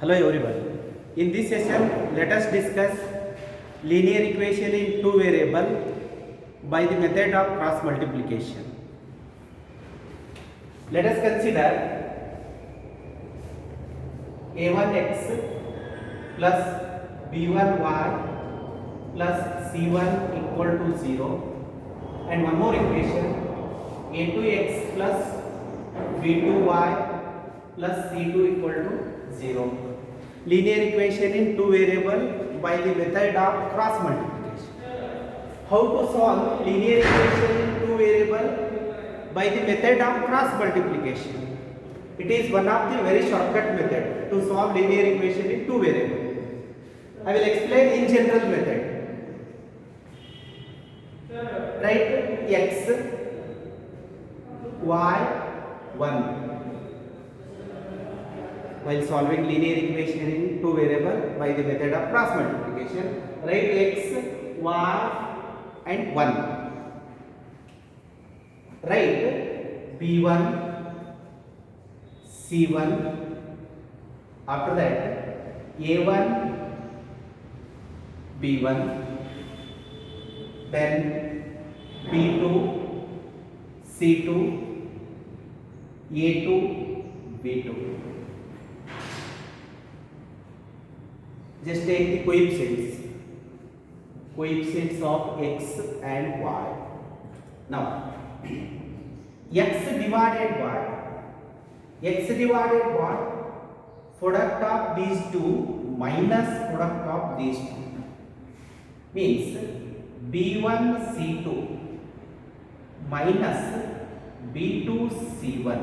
Hello everyone. In this session, let us discuss linear equation in two variable by the method of cross multiplication. Let us consider a1x plus b1y plus c1 equal to 0 and one more equation a2x plus b2y plus c2 equal to 0. Linear equation in two variable by the method of cross multiplication. How to solve linear equation in two variable by the method of cross multiplication? It is one of the very shortcut method to solve linear equation in two variable. I will explain in general method. Write x, y, 1. While solving linear equation in two variable by the method of cross multiplication, write x, y and 1. Write b1, c1, after that a1, b1, then b2, c2, a2, b2. Just take the coefficients of x and y. Now, x divided by product of these two minus product of these two means b1 c2 minus b2 c1.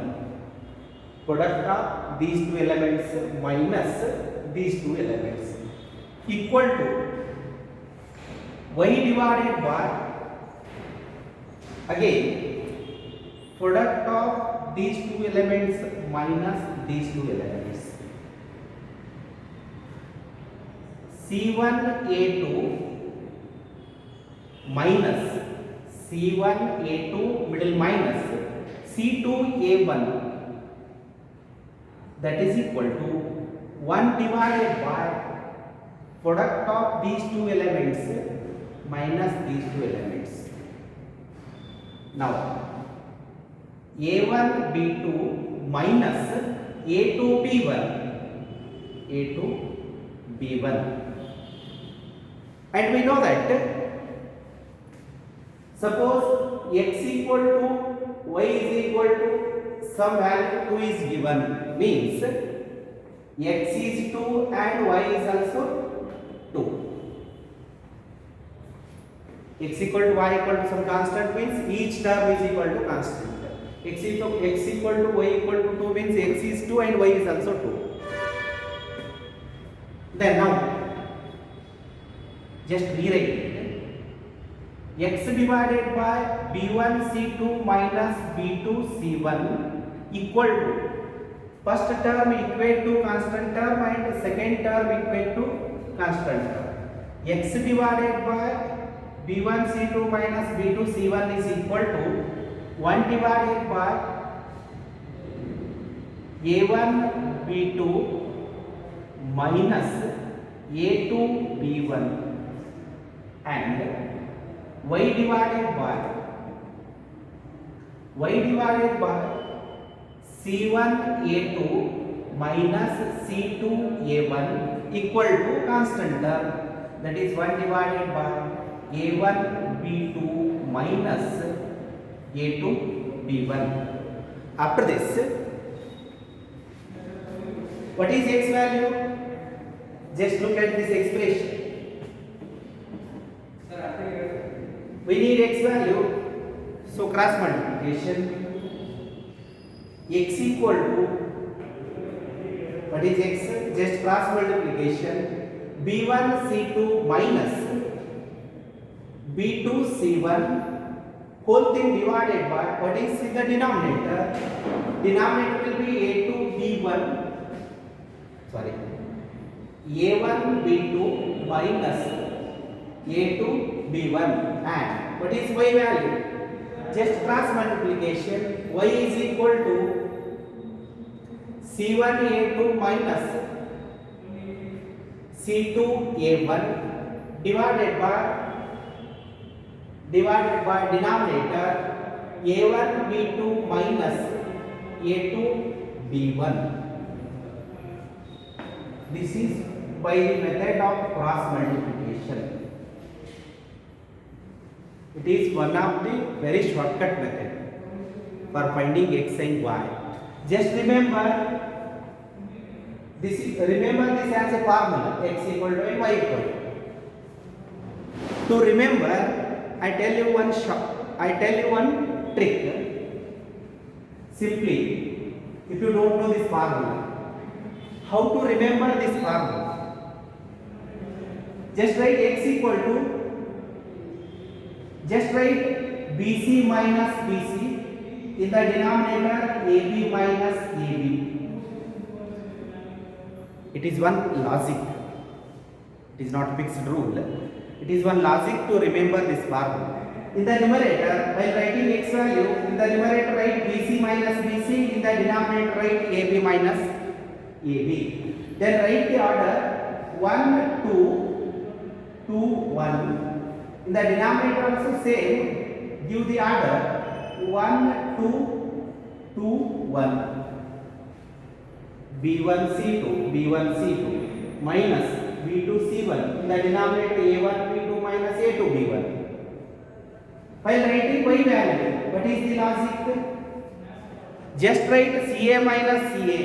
Product of these two elements minus these two elements equal to y divided by again product of these two elements minus these two elements. C1 A2 minus C1 A2 middle minus C2 A1, that is equal to 1 divided by product of these two elements minus these two elements. Now a1 b2 minus a2 b1, and we know that suppose x equal to y is equal to some value 2 is given, means x is 2 and y is also 2. X equal to y equal to some constant means each term is equal to constant. X equal to y equal to 2 means x is 2 and y is also 2. Then now just rewrite it. X divided by b1 c2 minus b2 c1 equal to first term equate to constant term and second term equate to constant term. X divided by b1 c2 minus b2 c1 is equal to 1 divided by a1 b2 minus a2 b1 and y divided by c1 a2 minus c2 a1 equal to constant term, that is 1 divided by a1 b2 minus a2 b1. After this, what is x value? Just look at this expression. We need x value, so cross multiplication. X equal to, what is x? Just cross multiplication. b1 c2 minus b2 c1 whole thing divided by what is in the denominator. Denominator will be a2 b1, sorry, a1 b2 minus a2 b1 and what is y value? Just cross multiplication. Y is equal to C1 A2 minus C2 A1 divided by denominator A1 B2 minus A2 B1. This is by the method of cross multiplication. It is one of the very shortcut method for finding x and y. Just remember this as a formula, x equal to and y equal to. To remember, I tell you one trick. Simply, if you don't know this formula, how to remember this formula? Just write BC minus BC in the denominator AB minus AB. It is one logic. It is not fixed rule. It is one logic to remember this formula. In the numerator, while writing x value, in the numerator write BC minus BC, in the denominator write AB minus AB. Then write the order 1, 2, 2, 1. In the denominator also same, give the order 1, 2, 2, 1. B1 C2 minus B2 C1. In the denominator A1 B2 minus A2 B1. While writing y value, what is the logic? Just write CA minus CA.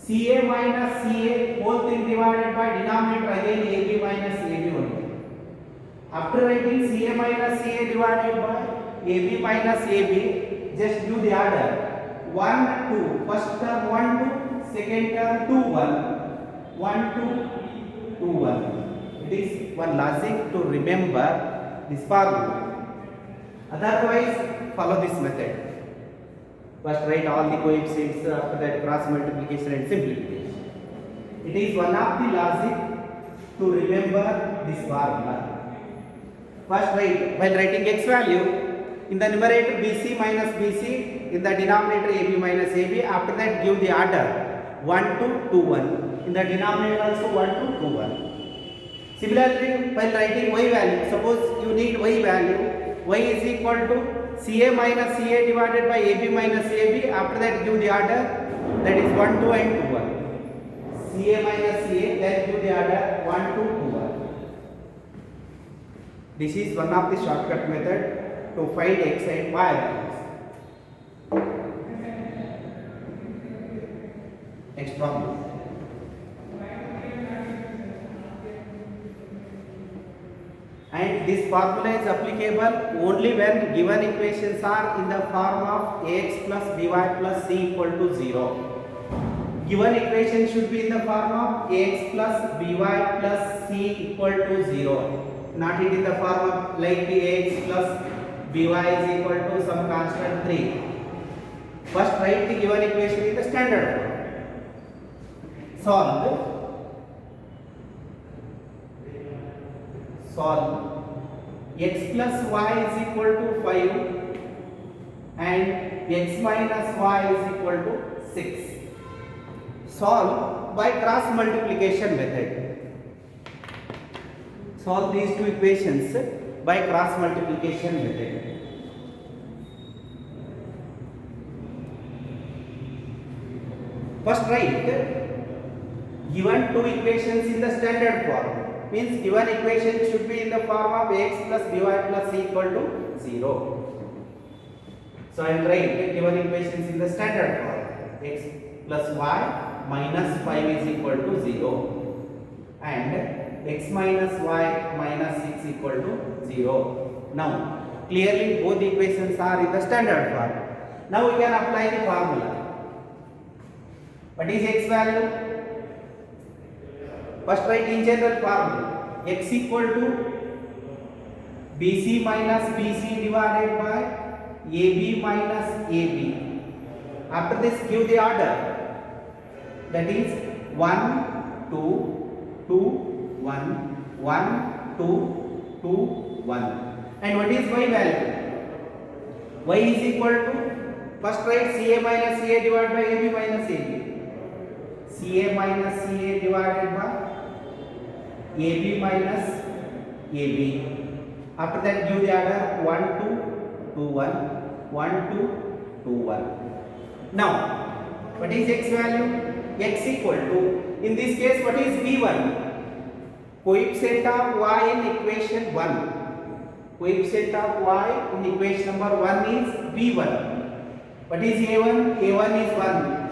CA minus CA whole thing divided by denominator again AB minus AB only. After writing CA minus CA divided by AB minus AB, just do the order 1, 2. First term 1, 2. Second term 2, 1. 1, 2, 2, 1. It is one logic to remember this formula. Otherwise, follow this method. First write all the coefficients, after that cross multiplication and simplification. It is one of the logic to remember this formula. First write, while writing x value, in the numerator BC minus BC, in the denominator AB minus AB, after that give the order 1, 2, 2, 1. In the denominator also 1, 2, 2, 1. Similarly, while writing y value, suppose you need y value, y is equal to CA minus CA divided by AB minus AB, after that give the order, that is 1, 2 and 2, 1. CA minus CA, then give the order 1, 2, 2, 1. This is one of the shortcut method to find x and y values. Next problem. And this formula is applicable only when given equations are in the form of ax plus by plus c equal to 0. Given equation should be in the form of ax plus by plus c equal to 0. Not it in the form of like the ax plus by is equal to some constant 3. First write the given equation in the standard form. Solve x plus y is equal to 5 and x minus y is equal to 6. Solve by cross multiplication method. Solve these two equations by cross multiplication method. First write given two equations in the standard form. Means given equation should be in the form of x plus by plus c equal to 0. So I will write given equations in the standard form. X plus y minus 5 is equal to 0 and x minus y minus 6 equal to 0. Now clearly both equations are in the standard form. Now we can apply the formula. What is x value? First write in general formula. X equal to BC minus BC divided by AB minus AB. After this give the order. That is 1, 2, 2, 1, 1, 2, 2, 1. And what is y value? Y is equal to, first write CA minus CA divided by AB minus AB. CA minus CA divided by AB minus AB. After that give the order 1 2 2 1 1 2 2 1. Now what is x value? X equal to, in this case what is B1? Coefficient of y in equation 1. Coefficient of y in equation number 1 is B1. What is A1? A1 is 1.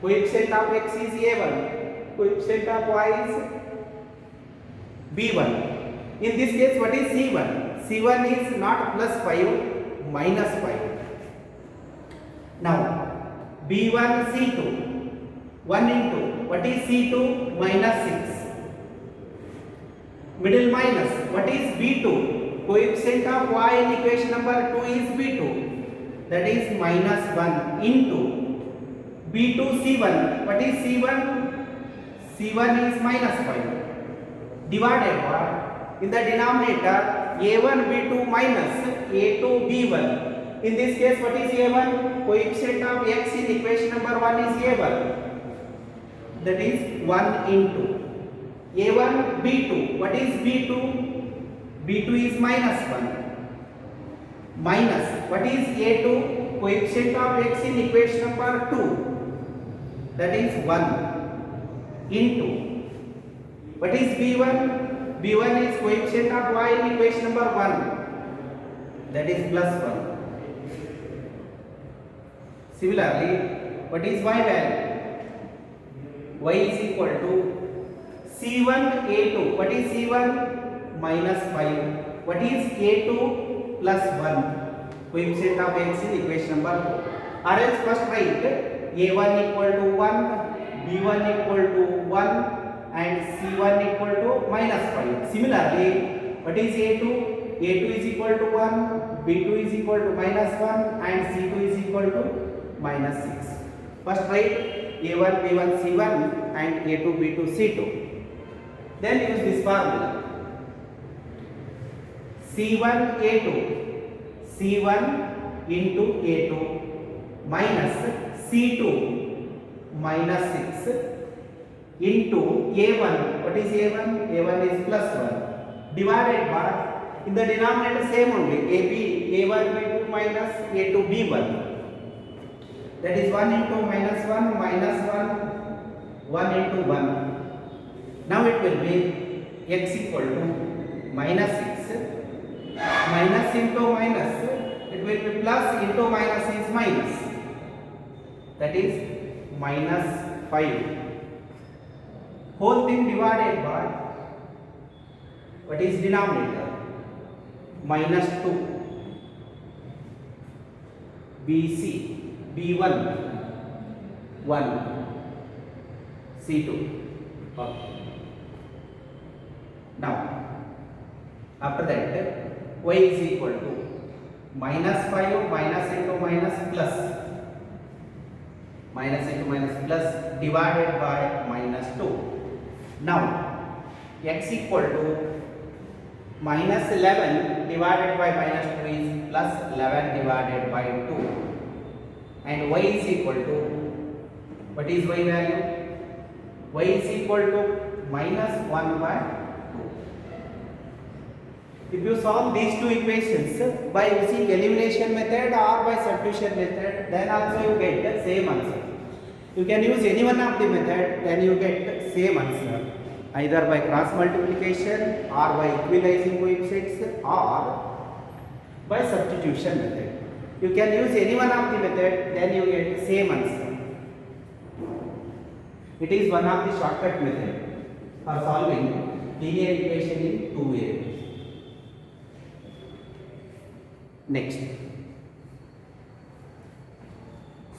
Coefficient of x is A1. Coefficient of y is B1. In this case what is C1? C1 is not plus 5, minus 5. Now B1 C2, 1 into, what is C2? Minus 6. Middle minus, what is B2? Coefficient of y in equation number 2 is B2, that is minus 1 into B2 C1, what is C1? C1 is minus 5 divided by, in the denominator, A1 B2 minus A2 B1. In this case what is A1? Coefficient of x in equation number 1 is A1, that is 1 into A1 B2. What is B2? B2 is minus 1 minus, what is A2? Coefficient of x in equation number 2, that is 1 into, what is B1? B1 is coefficient of y in equation number 1, that is plus 1. Similarly, what is y value? Y is equal to C1 A2. What is C1? Minus 5. What is A2? Plus 1. Coefficient of x in equation number 4. Or else first write A1 equal to 1, B1 equal to 1 and C1 equal to minus 5. Similarly, what is A2? A2 is equal to 1, B2 is equal to minus 1 and C2 is equal to minus 6. First write A1 B1 C1 and A2 B2 C2. Then use this formula. C1 A2, C1 into A2 minus C2 minus 6 into A1. What is A1? A1 is plus 1 divided by, in the denominator same only, AB A1 B2 minus A2 B1, that is 1 into minus 1 minus 1 1 into 1. Now it will be x equal to minus 6, minus into minus, it will be plus into minus is minus, that is minus 5. Whole thing divided by, what is denominator? Minus 2. BC, B1, 1, C2. Okay. Now, after that, y is equal to minus 5 minus into minus plus, minus into minus plus divided by minus 2. Now, x equal to minus 11 divided by minus 2 is plus 11 divided by 2. And y is equal to, what is y value? Y is equal to minus 1 by 2. If you solve these two equations by using elimination method or by substitution method, then also you get the same answer. You can use any one of the method, then you get the same answer, either by cross multiplication or by equalizing coefficients or by substitution method. You can use any one of the method, then you get the same answer. It is one of the shortcut method for solving linear equation in two variables. Next,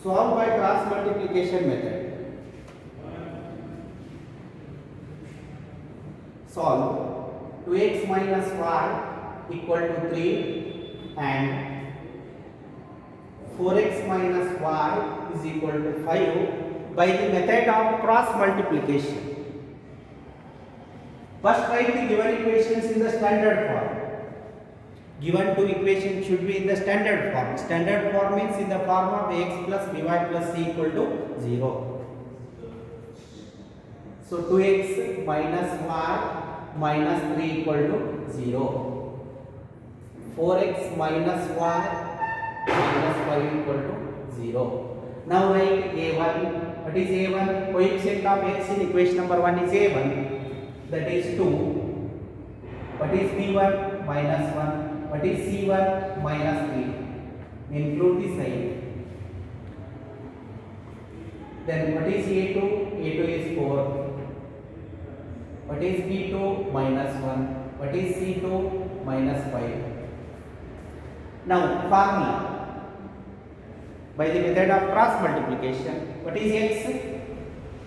solve by cross multiplication method. Solve 2x minus y equal to 3 and 4x minus y is equal to 5 by the method of cross multiplication. First write the given equations in the standard form. Given two equations should be in the standard form. Standard form means in the form of ax plus by plus c equal to 0. So 2x minus y minus 3 equal to 0. 4x minus y minus 5 equal to 0. Now write a1. What is a1? Coefficient of x in equation number 1 is a1. That is 2. What is b1? Minus 1. What is c1? Minus 3. Include the sign. Then what is a2? a2 is 4. What is b2? Minus 1. What is c2? Minus 5. Now formula. By the method of cross multiplication, what is x?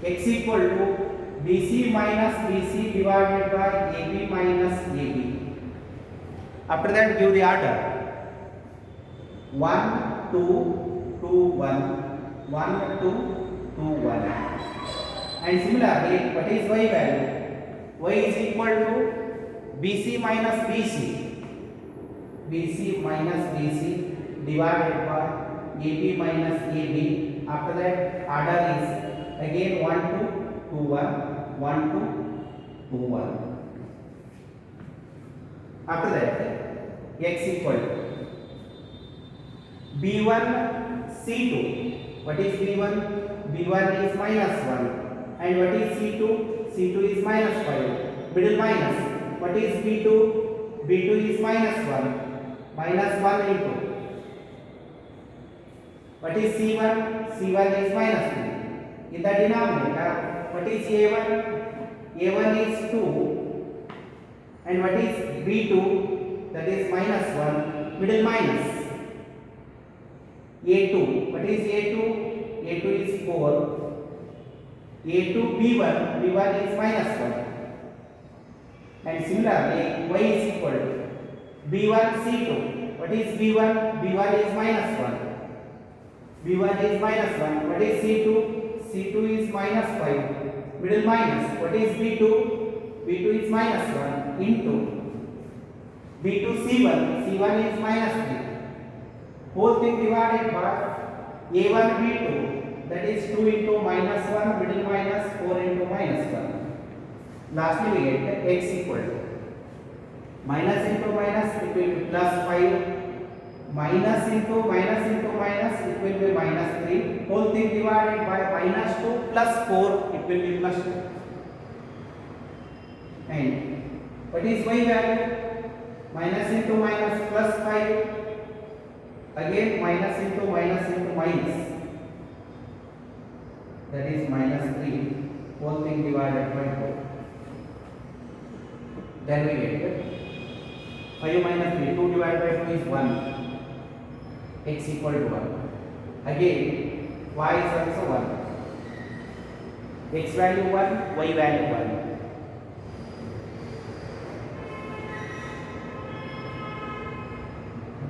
X equal to BC minus BC divided by AB minus AB. After that, give the order. 1, 2, 2, 1. 1, 2, 2, 1. And similarly, what is y value? Y is equal to BC minus BC. BC minus BC divided by AB minus AB. After that, order is again 1 to 2 1, 1 to 2 1. After that, x equal to B1 C2. What is B1? B1 is minus 1. And what is C2? C2 is minus 5. Middle minus. What is B2? B2 is minus 1. Minus 1 into. What is C1? C1 is minus 2. In the denominator, what is A1? A1 is 2. And what is B2? That is minus 1. Middle minus. A2. What is A2? A2 is 4. A2 B1. B1 is minus 1. And similarly, y is equal to B1 C2. What is B1? B1 is minus 1. B1 is minus 1. What is C2? C2 is minus 5. Middle minus. What is B2? B2 is minus 1 into B2 C1. C1 is minus 3. Whole thing divided by A1 B2. That is 2 into minus 1. Middle minus 4 into minus 1. Lastly, we get x equal to minus into minus, it will be plus 5. Minus into minus into minus, it will be minus 3. Whole thing divided by minus 2 plus 4, it will be plus 2. And what is y value? Minus into minus plus 5. Again minus into minus. That is minus 3. Whole thing divided by 4. Then we get 5 minus 3. 2 divided by 2 is 1. X equal to 1. Again, y is also 1. X value 1, y value 1.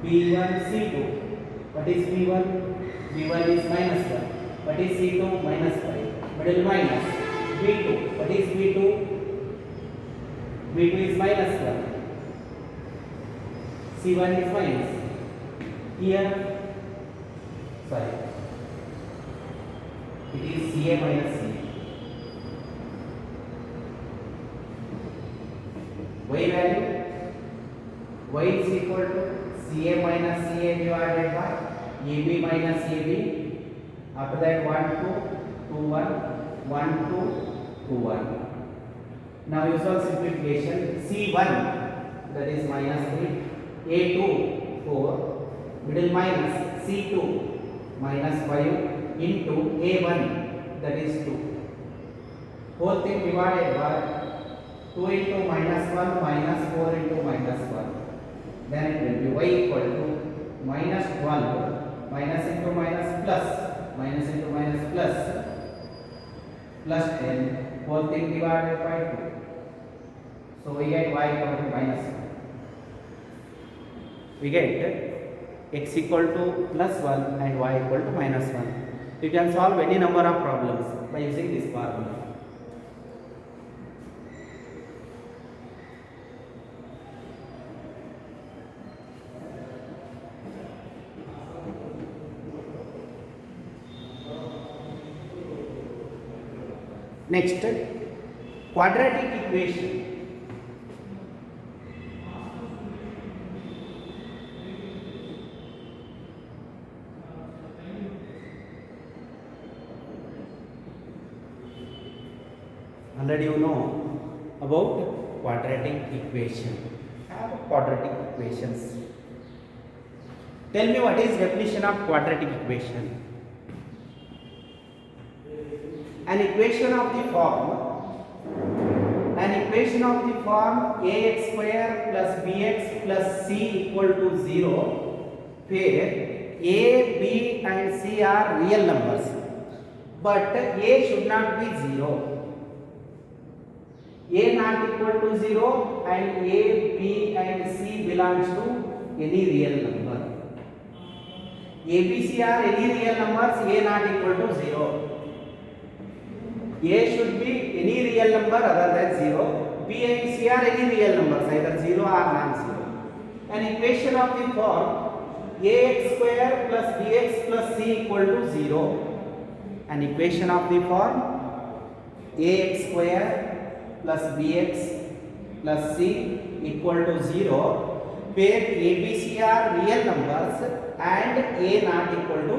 B1 C2. What is B1? B1 is minus 1. What is C2? Minus 5. Middle minus. B2. What is B2? B2 is minus 1. C1 is minus. Here, sorry, it is CA minus C. Y value? Y is equal to CA minus CA divided by AB minus AB. After that 1 2 2 1 1 2 2 1. Now usual simplification. C1 that is minus 3. A2 4. Middle minus C2 minus 5 into A1 that is 2. Whole thing divided by 2 into minus 1 minus 4 into minus 1. Then it will be y equal to minus 12 minus into minus plus minus into minus plus 10. Whole thing divided by 2. So we get y equal to minus 1. We get x equal to plus 1 and y equal to minus 1. You can solve any number of problems by using this formula. Next, quadratic equation. Already you know about quadratic equation. Have quadratic equations. Tell me what is definition of quadratic equation. An equation of the form ax square plus bx plus c equal to 0 where a, b and c are real numbers, but a should not be 0. A not equal to 0 and a, b and c belongs to any real number. A, b, c are any real numbers, a not equal to 0. A should be any real number other than 0. B and c are any real numbers, either 0 or non-zero. An equation of the form ax square plus bx plus c equal to 0. An equation of the form ax square plus bx plus c equal to 0 where a, b, c are real numbers and a not equal to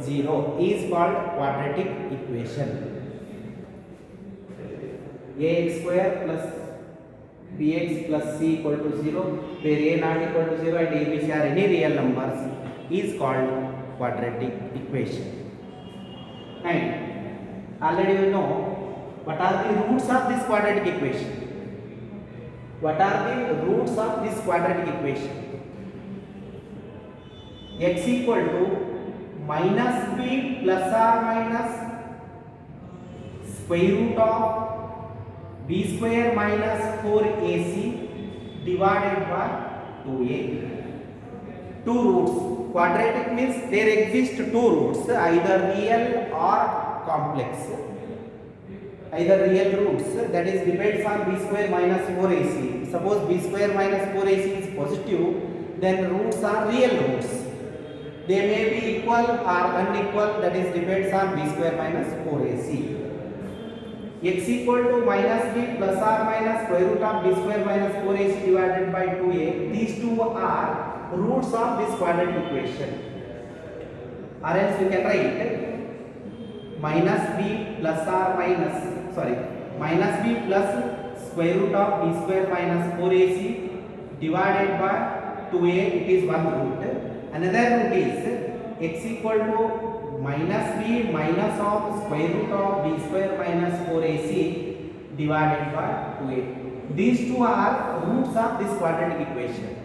0 is called quadratic equation. Ax square plus bx plus c equal to 0 where a not equal to 0 and a, b, c are any real numbers is called quadratic equation. And already you know what are the roots of this quadratic equation. What are the roots of this quadratic equation? X equal to minus b plus or minus square root of b square minus 4ac divided by 2a. Two roots. Quadratic means there exist two roots, either real or complex. Either real roots, that is depends on b square minus 4ac. Suppose b square minus 4ac is positive, then roots are real roots. They may be equal or unequal, that is depends on b square minus 4ac. X equal to minus b plus or minus square root of b square minus 4ac divided by 2a. These two are roots of this quadratic equation. Or else we can write minus b plus or minus minus b plus square root of b square minus 4ac divided by 2a. It is one root. Another root is x equal to minus b minus of square root of b square minus 4ac divided by 2a. These two are roots of this quadratic equation.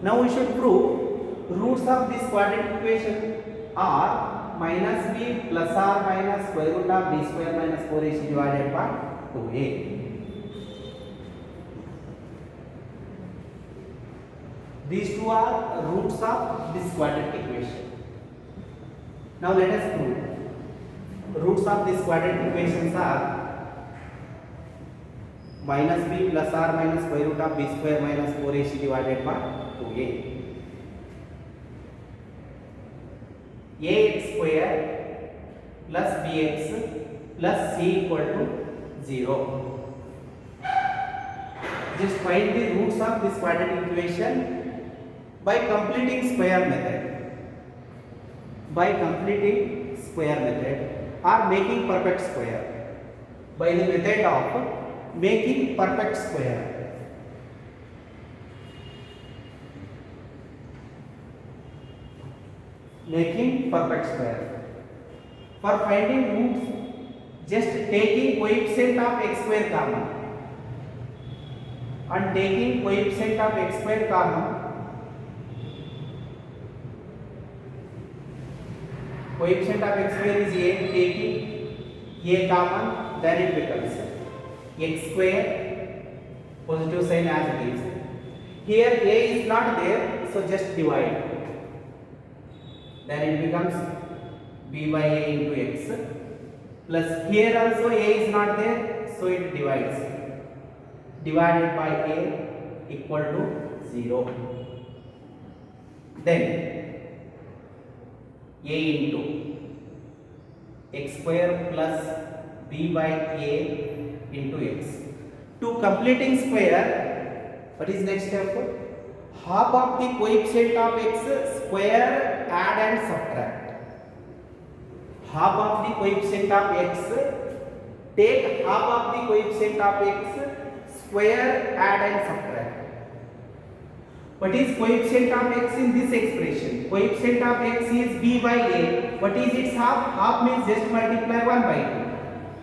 Now we should prove roots of this quadratic equation are minus b plus or minus square root of b square minus 4ac divided by 2a. These two are roots of this quadratic equation. Now let us prove. Roots of this quadratic equations are minus b plus or minus square root of b square minus 4ac divided by 2a. Ax square plus bx plus c equal to 0. Just find the roots of this quadratic equation by completing square method. By completing square method or making perfect square. By the method of making perfect square. Making perfect square. For finding roots, just taking coefficient of x square common and taking coefficient of x square common. Coefficient of x square is a, taking a common, then it becomes x square, positive sign as it is. Here a is not there, so just divide. Then it becomes b by a into x plus here also a is not there, so it divides. Divided by a equal to 0. Then a into x square plus b by a into x. To completing square, what is next step? Half of the coefficient of x square, add and subtract. Half of the coefficient of x, take half of the coefficient of x, square, add and subtract. What is coefficient of x in this expression? Coefficient of x is b by a. What is its half? Half means just multiply 1 by 2.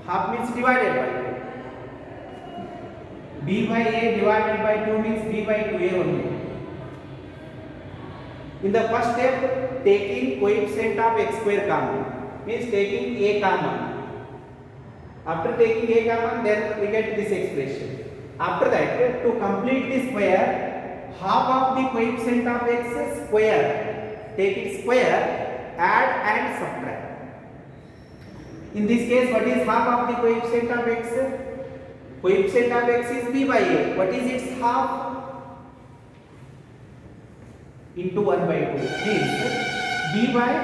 Half means divided by 2. b by a divided by 2 means b by 2a only. In the first step, taking coefficient of x square common means taking a common. After taking a common, then we get this expression. After that, to complete the square, half of the coefficient of x square, take it square, add and subtract. In this case, what is half of the coefficient of x? Coefficient of x is b by a. What is its half? Into 1 by 2 means b by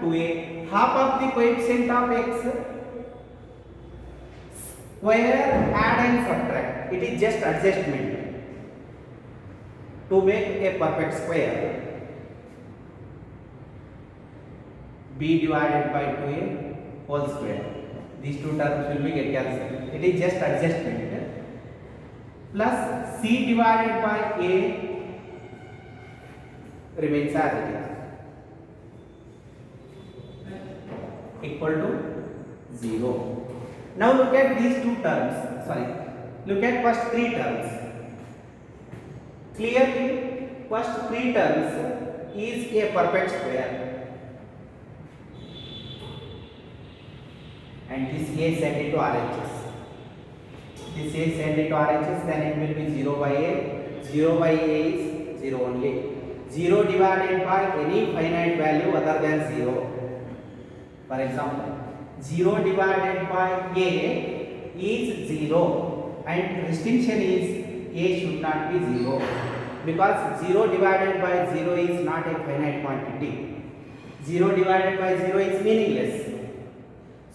2a. Half of the coefficient of x square, add and subtract. It is just adjustment to make a perfect square. b divided by 2a whole square. These two terms will be get cancelled. It is just adjustment. Plus c divided by a remains as it is, equal to 0. Now look at these two terms. Look at first three terms. Clearly, first three terms is a perfect square, and this a send it to RHS. This a send it to RHS, then it will be 0 by a. 0 by a is 0 only. 0 divided by any finite value other than 0. For example, 0 divided by a is 0, and distinction is a should not be 0, because 0 divided by 0 is not a finite quantity. 0 divided by 0 is meaningless.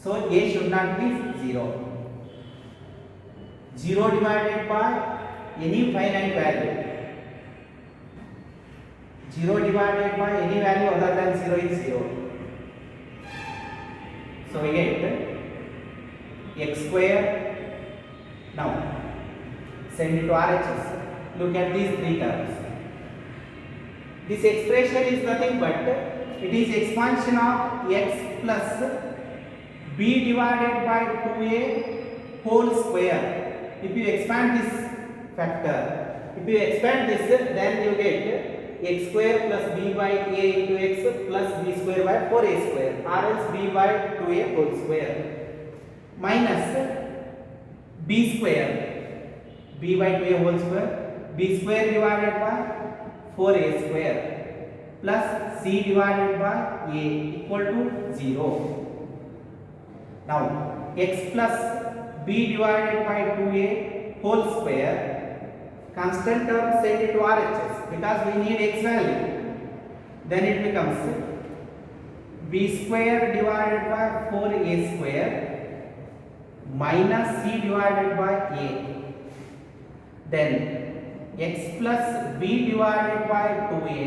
So a should not be 0. 0 divided by any finite value. 0 divided by any value other than 0 is 0. So we get x square. Now send it to RHS. Look at these three terms. This expression is nothing but it is expansion of x plus b divided by 2a whole square. If you expand this factor, if you expand this, then you get x square plus b by a into x plus b square by 4a square, or else b by 2a whole square, minus b square, b by 2a whole square, b square divided by 4a square, plus c divided by a equal to 0. Now x plus b divided by 2a whole square, constant term send it to RHS because we need x value. Then it becomes b square divided by 4a square minus c divided by a. Then x plus b divided by 2a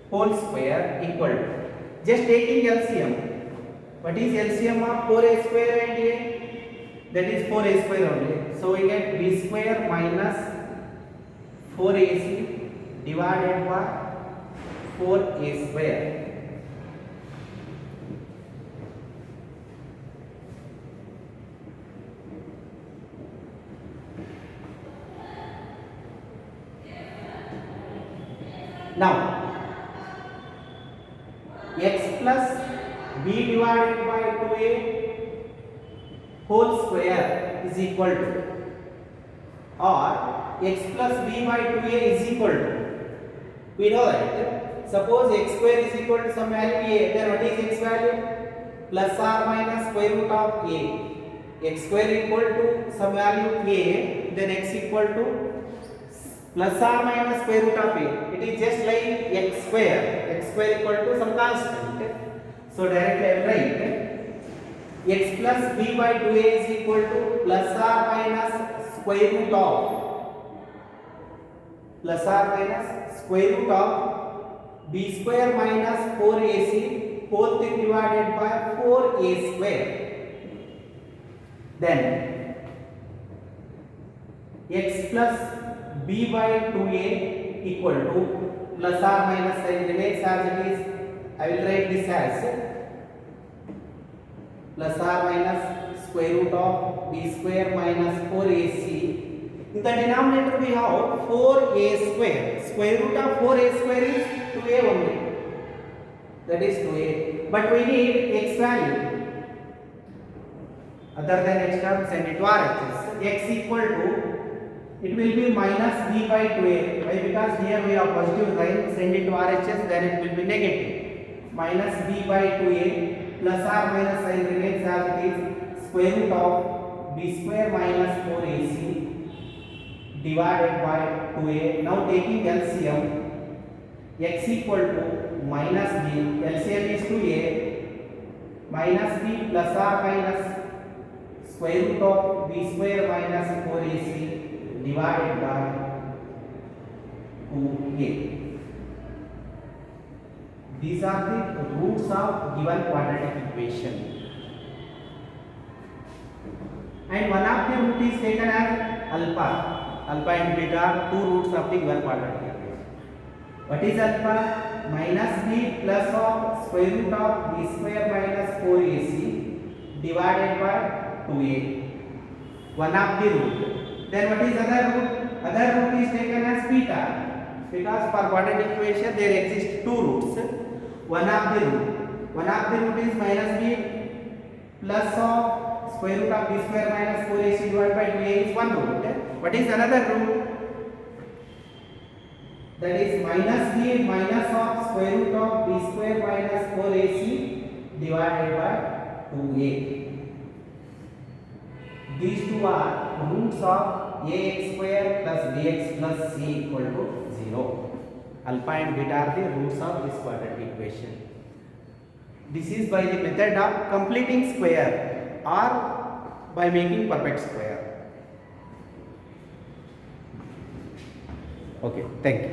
whole square equal to, just taking LCM. What is LCM of 4a square and a? That is 4a square only. So we get b square minus 4ac divided by 4a square. Now x plus b divided by 2a whole square is equal to, or x plus b by 2a is equal to, we know that suppose x square is equal to some value a, then what is x value? Plus or minus square root of a. X square equal to some value a, then x equal to plus or minus square root of a. It is just like x square equal to some constant. So directly I will write x plus b by 2a is equal to plus or minus square root of b square minus 4ac whole thing divided by 4a square. Then x plus b by 2a equal to plus or minus sign remains as it is. I will write this as plus or minus square root of b square minus 4ac. In the denominator we have 4a square. Square root of 4a square is 2a only. That is 2a. But we need x value. Other than x term, send it to RHS. X equal to, it will be minus b by 2a. Why? Because here we have positive sign. Send it to RHS, then it will be negative. Minus b by 2a plus or minus sign remains as it is. Square root of b square minus 4ac divided by 2a. Now taking LCM, x equal to minus b, LCM is 2a, minus b plus or minus square root of b square minus 4ac divided by 2a. These are the roots of given quadratic equation. And one of the root is taken as alpha. Alpha and beta are two roots of the given quadratic equation. What is alpha? Minus b plus of square root of b square minus 4ac divided by 2a. One of the root. Then what is other root? Other root is taken as beta, because for quadratic equation there exist two roots. One of the root is minus b plus of square root of b square minus 4ac divided by 2a is one root. What is another root? That is minus b minus of square root of b square minus 4ac divided by 2a. These two are roots of ax square plus bx plus c equal to 0. Alpha and beta are the roots of this quadratic equation. This is by the method of completing square or by making perfect square. Okay, thank you.